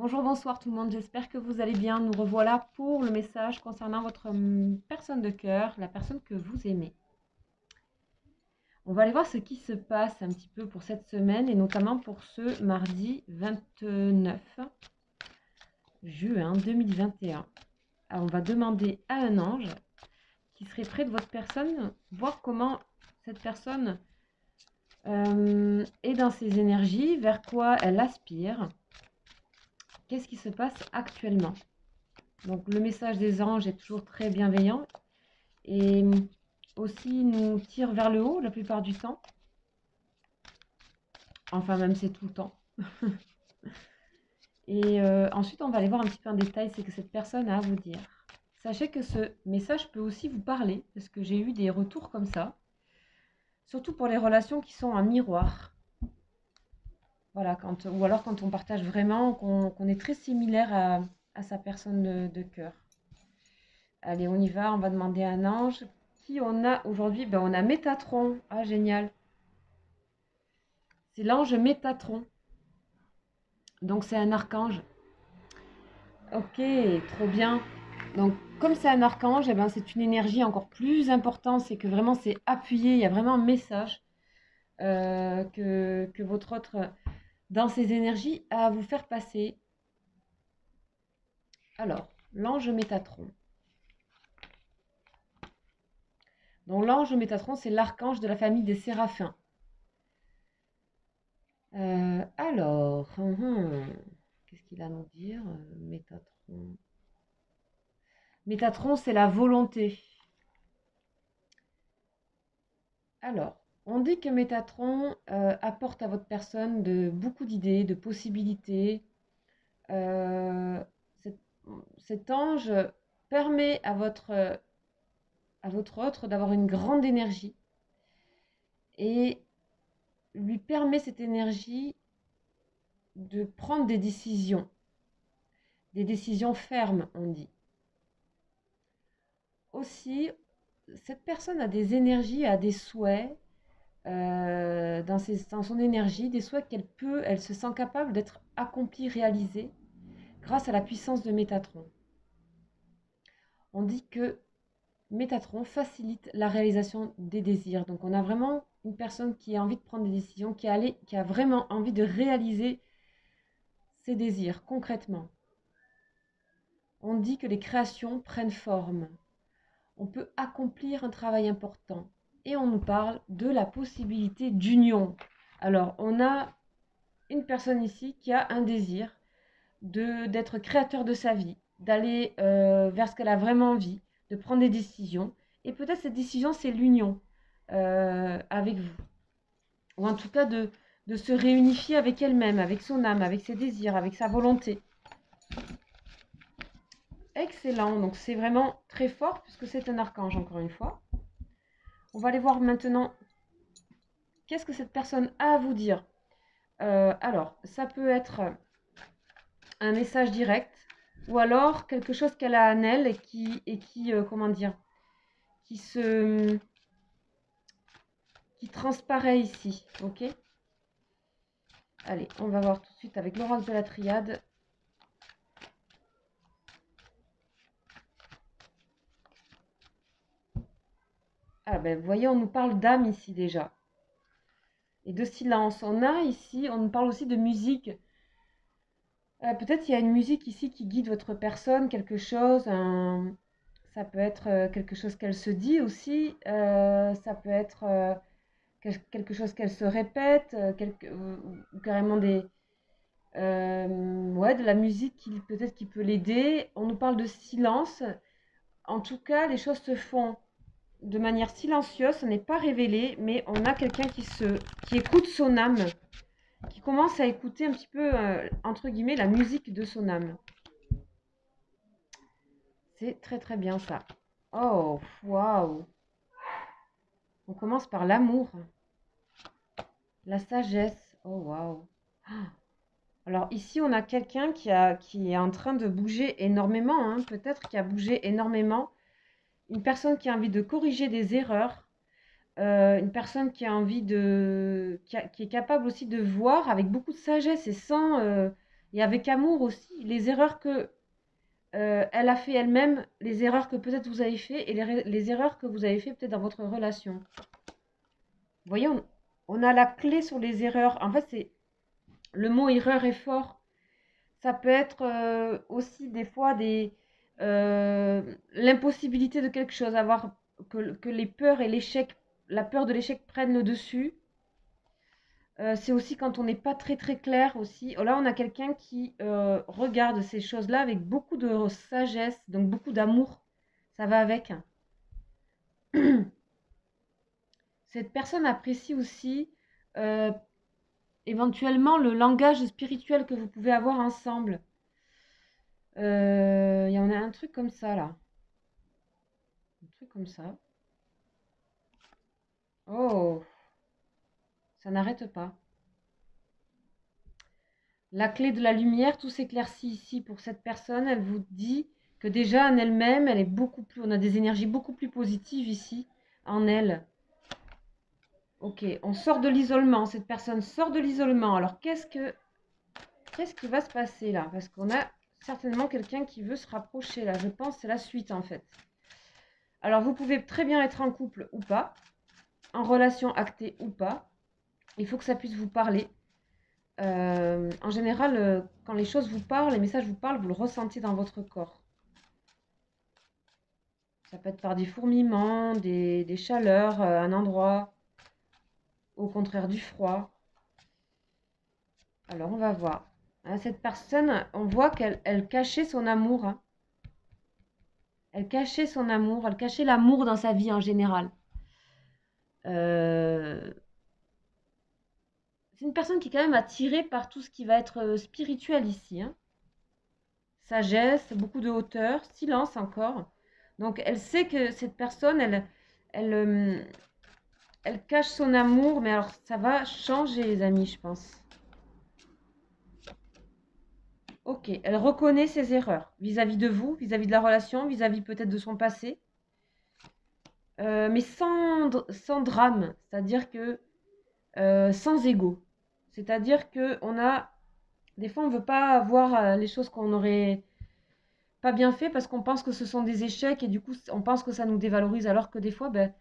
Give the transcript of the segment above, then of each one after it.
Bonjour, bonsoir tout le monde, j'espère que vous allez bien. Nous revoilà pour le message concernant votre personne de cœur, la personne que vous aimez. On va aller voir ce qui se passe un petit peu pour cette semaine et notamment pour ce mardi 29 juin 2021. Alors, on va demander à un ange qui serait près de votre personne, voir comment cette personne est dans ses énergies, vers quoi elle aspire. Qu'est-ce qui se passe actuellement? Donc le message des anges est toujours très bienveillant et aussi nous tire vers le haut la plupart du temps. Enfin même c'est tout le temps. Et ensuite on va aller voir un petit peu en détail ce que cette personne a à vous dire. Sachez que ce message peut aussi vous parler parce que j'ai eu des retours comme ça. Surtout pour les relations qui sont en miroir. Voilà, ou alors quand on partage vraiment, qu'on est très similaire à sa personne de cœur. Allez, on y va, on va demander à un ange. Qui on a aujourd'hui? Ben, on a Métatron. Ah, génial. C'est l'ange Métatron. Donc, c'est un archange. Ok, trop bien. Donc, comme c'est un archange, eh ben, c'est une énergie encore plus importante. C'est que vraiment, c'est appuyé. Il y a vraiment un message que votre autre, dans ses énergies, a à vous faire passer. Alors, l'ange Métatron. Donc, l'ange Métatron, c'est l'archange de la famille des séraphins. Alors, qu'est-ce qu'il a à nous dire, Métatron? Métatron, c'est la volonté. Alors, on dit que Métatron apporte à votre personne beaucoup d'idées, de possibilités. Euh, cet, cet ange permet à votre autre d'avoir une grande énergie et lui permet cette énergie de prendre des décisions fermes, on dit. Aussi, cette personne a des énergies, a des souhaits dans son énergie, des souhaits elle se sent capable d'être accomplie, réalisée grâce à la puissance de Métatron. On dit que Métatron facilite la réalisation des désirs. Donc on a vraiment une personne qui a envie de prendre des décisions, qui a vraiment envie de réaliser ses désirs concrètement. On dit que les créations prennent forme. On peut accomplir un travail important. Et on nous parle de la possibilité d'union. Alors, on a une personne ici qui a un désir d'être créateur de sa vie, d'aller vers ce qu'elle a vraiment envie, de prendre des décisions. Et peut-être cette décision, c'est l'union avec vous. Ou en tout cas de se réunifier avec elle-même, avec son âme, avec ses désirs, avec sa volonté. Excellent, donc c'est vraiment très fort puisque c'est un archange encore une fois. On va aller voir maintenant qu'est-ce que cette personne a à vous dire. Alors, ça peut être un message direct ou alors quelque chose qu'elle a en elle et qui comment dire, qui transparaît ici, ok? Allez, on va voir tout de suite avec l'oracle de la triade. Ah ben, vous voyez, on nous parle d'âme ici déjà. Et de silence. On a ici, on nous parle aussi de musique. Peut-être il y a une musique ici qui guide votre personne, quelque chose, ça peut être quelque chose qu'elle se dit aussi, ça peut être quelque chose qu'elle se répète, ou carrément ouais, de la musique peut-être qui peut l'aider. On nous parle de silence. En tout cas, les choses se font de manière silencieuse, ce n'est pas révélé, mais on a quelqu'un qui écoute son âme, qui commence à écouter un petit peu, entre guillemets, la musique de son âme. C'est très très bien ça. Oh, waouh. On commence par l'amour, la sagesse. Oh, waouh. Alors ici, on a quelqu'un qui est en train de bouger énormément, hein, peut-être qui a bougé énormément. Une personne qui a envie de corriger des erreurs. Une personne qui a envie qui est capable aussi de voir avec beaucoup de sagesse et Et avec amour aussi, les erreurs que elle a fait elle-même, les erreurs que peut-être vous avez fait et les erreurs que vous avez fait peut-être dans votre relation. Vous voyez, on a la clé sur les erreurs. En fait, c'est le mot erreur est fort. Ça peut être aussi des fois l'impossibilité de quelque chose, avoir que les peurs et l'échec, la peur de l'échec prennent le dessus. C'est aussi quand on n'est pas très très clair aussi. Oh, là, on a quelqu'un qui regarde ces choses-là avec beaucoup de sagesse, donc beaucoup d'amour. Ça va avec. Cette personne apprécie aussi euh, éventuellement le langage spirituel que vous pouvez avoir ensemble. Il y en a un truc comme ça là. Un truc comme ça. Oh, ça n'arrête pas. La clé de la lumière, tout s'éclaircit ici pour cette personne. Elle vous dit que déjà en elle-même, elle est beaucoup plus. On a des énergies beaucoup plus positives ici en elle. Ok, on sort de l'isolement. Cette personne sort de l'isolement. Alors qu'est-ce qui va se passer là? Parce qu'on a certainement quelqu'un qui veut se rapprocher là. Je pense que c'est la suite en fait. Alors vous pouvez très bien être en couple ou pas, en relation actée ou pas. Il faut que ça puisse vous parler. En général, quand les choses vous parlent, les messages vous parlent, vous le ressentez dans votre corps. Ça peut être par des fourmillements, des chaleurs, un endroit, au contraire du froid. Alors on va voir. Hein, cette personne, on voit qu'elle cachait son amour. Hein. Elle cachait son amour, elle cachait l'amour dans sa vie en général. C'est une personne qui est quand même attirée par tout ce qui va être spirituel ici. Hein. Sagesse, beaucoup de hauteur, silence encore. Donc elle sait que cette personne, elle, elle cache son amour, mais alors ça va changer les amis, je pense. Ok, elle reconnaît ses erreurs vis-à-vis de vous, vis-à-vis de la relation, vis-à-vis peut-être de son passé, mais sans drame, c'est-à-dire que sans ego. C'est-à-dire que des fois, on ne veut pas voir les choses qu'on n'aurait pas bien fait parce qu'on pense que ce sont des échecs et du coup, on pense que ça nous dévalorise, alors que des fois, ben,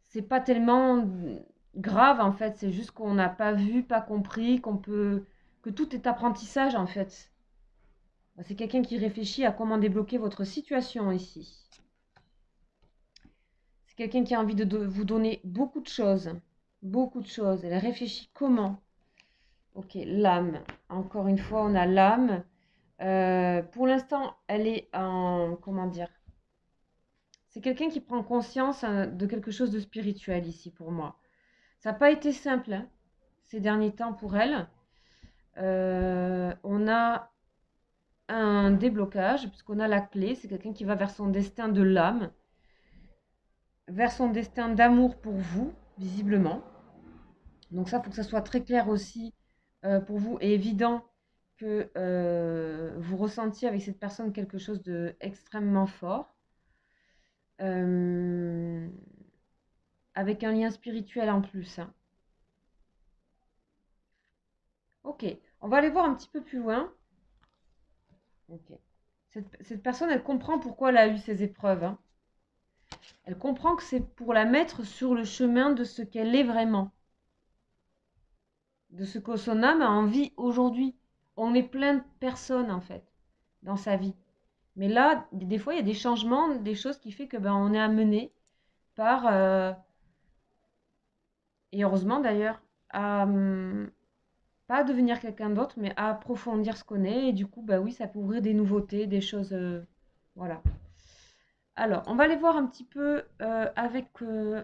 c'est pas tellement grave en fait, c'est juste qu'on n'a pas vu, pas compris, que tout est apprentissage en fait. C'est quelqu'un qui réfléchit à comment débloquer votre situation ici. C'est quelqu'un qui a envie de vous donner beaucoup de choses. Beaucoup de choses. Elle réfléchit comment. Ok, l'âme. Encore une fois, on a l'âme. Pour l'instant, elle est en... Comment dire? C'est quelqu'un qui prend conscience de quelque chose de spirituel ici pour moi. Ça n'a pas été simple hein, ces derniers temps pour elle. On a un déblocage, puisqu'on a la clé. C'est quelqu'un qui va vers son destin de l'âme, vers son destin d'amour pour vous, visiblement. Donc ça, il faut que ça soit très clair aussi pour vous et évident que vous ressentiez avec cette personne quelque chose d'extrêmement fort. Avec un lien spirituel en plus. Hein. Ok, on va aller voir un petit peu plus loin. Ok. Cette personne, elle comprend pourquoi elle a eu ces épreuves. Hein. Elle comprend que c'est pour la mettre sur le chemin de ce qu'elle est vraiment. De ce que son âme a envie aujourd'hui. On est plein de personnes en fait dans sa vie. Mais là, des fois, il y a des changements, des choses qui fait que ben, on est amené par, et heureusement d'ailleurs, à pas à devenir quelqu'un d'autre, mais à approfondir ce qu'on est. Et du coup, bah oui, ça peut ouvrir des nouveautés, des choses, voilà. Alors, on va aller voir un petit peu avec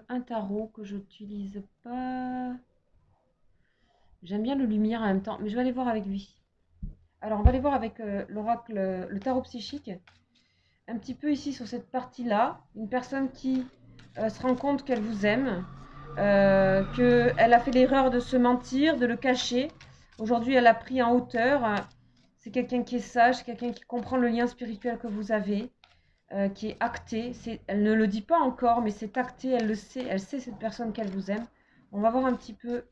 un tarot que je n'utilise pas. J'aime bien le lumière en même temps, mais je vais aller voir avec lui. Alors, on va aller voir avec l'oracle, le tarot psychique. Un petit peu ici sur cette partie-là. Une personne qui se rend compte qu'elle vous aime, qu'elle a fait l'erreur de se mentir, de le cacher. Aujourd'hui, elle a pris en hauteur. C'est quelqu'un qui est sage, quelqu'un qui comprend le lien spirituel que vous avez, qui est acté. Elle ne le dit pas encore, mais c'est acté, elle le sait. Elle sait cette personne qu'elle vous aime. On va voir un petit peu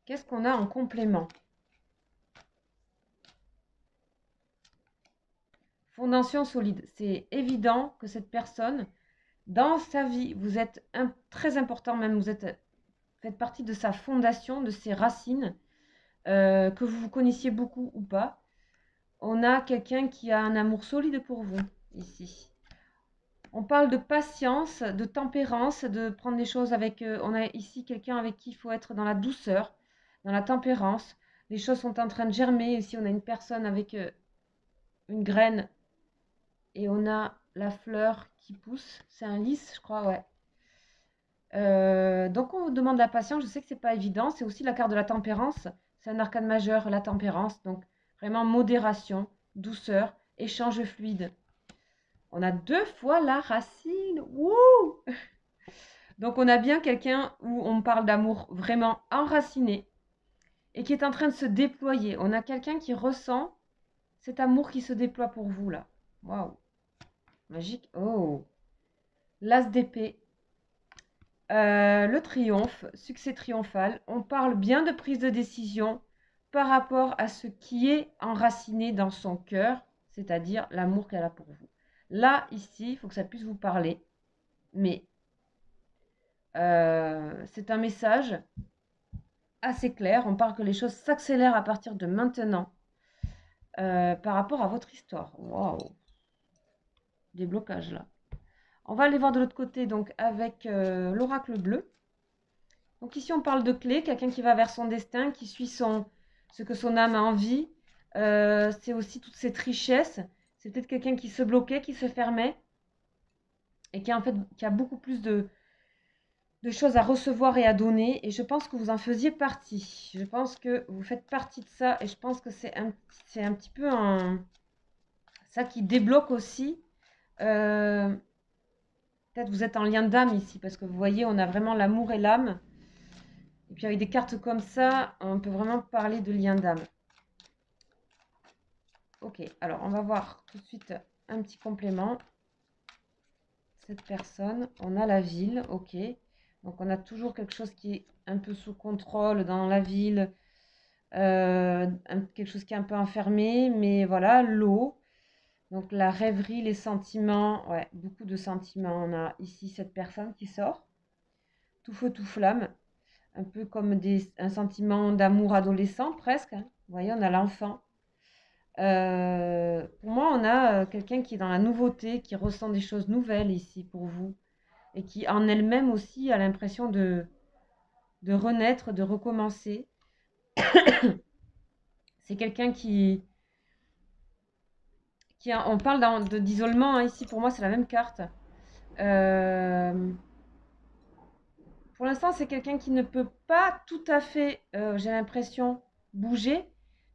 qu'est-ce qu'on a en complément. Fondation solide. C'est évident que cette personne, dans sa vie, vous êtes très important, même faites partie de sa fondation, de ses racines, que vous vous connaissiez beaucoup ou pas. On a quelqu'un qui a un amour solide pour vous, ici. On parle de patience, de tempérance, de prendre les choses avec... on a ici quelqu'un avec qui il faut être dans la douceur, dans la tempérance. Les choses sont en train de germer. Ici, on a une personne avec une graine et on a la fleur qui pousse. C'est un lys, je crois, ouais. Donc, on vous demande la patience. Je sais que c'est pas évident. C'est aussi la carte de la tempérance. C'est un arcane majeur, la tempérance. Donc, vraiment modération, douceur, échange fluide. On a 2 fois la racine. Wouh! Donc on a bien quelqu'un où on parle d'amour vraiment enraciné et qui est en train de se déployer. On a quelqu'un qui ressent cet amour qui se déploie pour vous là. Waouh! Magique. Oh! L'as d'épée. Le triomphe, succès triomphal. On parle bien de prise de décision par rapport à ce qui est enraciné dans son cœur, c'est-à-dire l'amour qu'elle a pour vous. Là, ici, il faut que ça puisse vous parler, mais c'est un message assez clair. On parle que les choses s'accélèrent à partir de maintenant par rapport à votre histoire. Waouh! Des blocages là. On va aller voir de l'autre côté donc avec l'oracle bleu. Donc ici on parle de clé, quelqu'un qui va vers son destin, qui suit ce que son âme a envie. C'est aussi toute cette richesse. C'est peut-être quelqu'un qui se bloquait, qui se fermait et qui a beaucoup plus de choses à recevoir et à donner. Et je pense que vous en faisiez partie. Je pense que vous faites partie de ça. Et je pense que c'est un petit peu ça qui débloque aussi. Peut-être vous êtes en lien d'âme ici. Parce que vous voyez, on a vraiment l'amour et l'âme. Et puis avec des cartes comme ça, on peut vraiment parler de lien d'âme. Ok, alors on va voir tout de suite un petit complément. Cette personne, on a la ville, ok. Donc on a toujours quelque chose qui est un peu sous contrôle dans la ville, quelque chose qui est un peu enfermé, mais voilà, l'eau, donc la rêverie, les sentiments, ouais, beaucoup de sentiments. On a ici cette personne qui sort, tout feu, tout flamme, un peu comme un sentiment d'amour adolescent presque, hein. Vous voyez, on a l'enfant. Pour moi, on a quelqu'un qui est dans la nouveauté, qui ressent des choses nouvelles ici pour vous et qui en elle-même aussi a l'impression de renaître, de recommencer. C'est quelqu'un on parle d'isolement, hein, ici pour moi c'est la même carte. Pour l'instant c'est quelqu'un qui ne peut pas tout à fait, j'ai l'impression, bouger,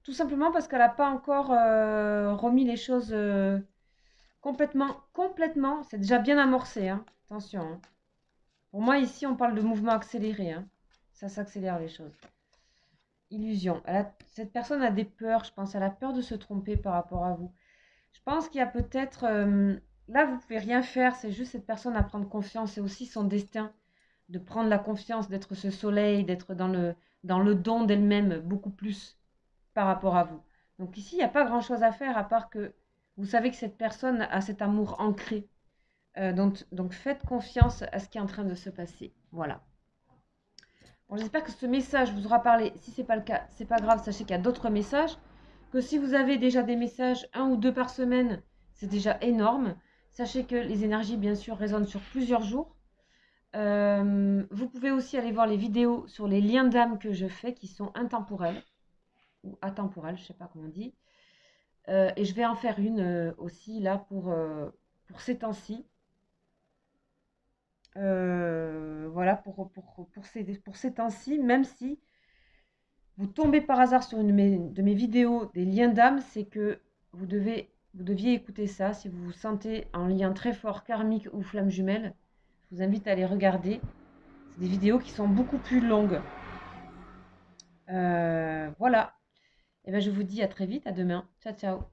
tout simplement parce qu'elle n'a pas encore remis les choses complètement, c'est déjà bien amorcé, hein. Attention, hein. Pour moi ici on parle de mouvement accéléré, hein. Ça s'accélère les choses. Illusion. Cette personne a des peurs, je pense. Elle a peur de se tromper par rapport à vous. Je pense qu'il y a peut-être... là, vous ne pouvez rien faire. C'est juste cette personne à prendre confiance. C'est aussi son destin de prendre la confiance, d'être ce soleil, d'être dans le don d'elle-même beaucoup plus par rapport à vous. Donc ici, il n'y a pas grand-chose à faire à part que vous savez que cette personne a cet amour ancré. Donc faites confiance à ce qui est en train de se passer. Voilà. Bon, j'espère que ce message vous aura parlé. Si ce n'est pas le cas, c'est pas grave, sachez qu'il y a d'autres messages. Que si vous avez déjà des messages, 1 ou 2 par semaine, c'est déjà énorme. Sachez que les énergies, bien sûr, résonnent sur plusieurs jours. Vous pouvez aussi aller voir les vidéos sur les liens d'âme que je fais, qui sont intemporels, ou atemporels, je ne sais pas comment on dit. Et je vais en faire une aussi, là, pour ces temps-ci. Voilà, pour ces temps-ci, même si vous tombez par hasard sur une de mes vidéos des liens d'âme, c'est que vous deviez écouter ça. Si vous vous sentez en lien très fort karmique ou flamme jumelle, je vous invite à les regarder. C'est des vidéos qui sont beaucoup plus longues. Voilà. Et bien, je vous dis à très vite, à demain. Ciao, ciao.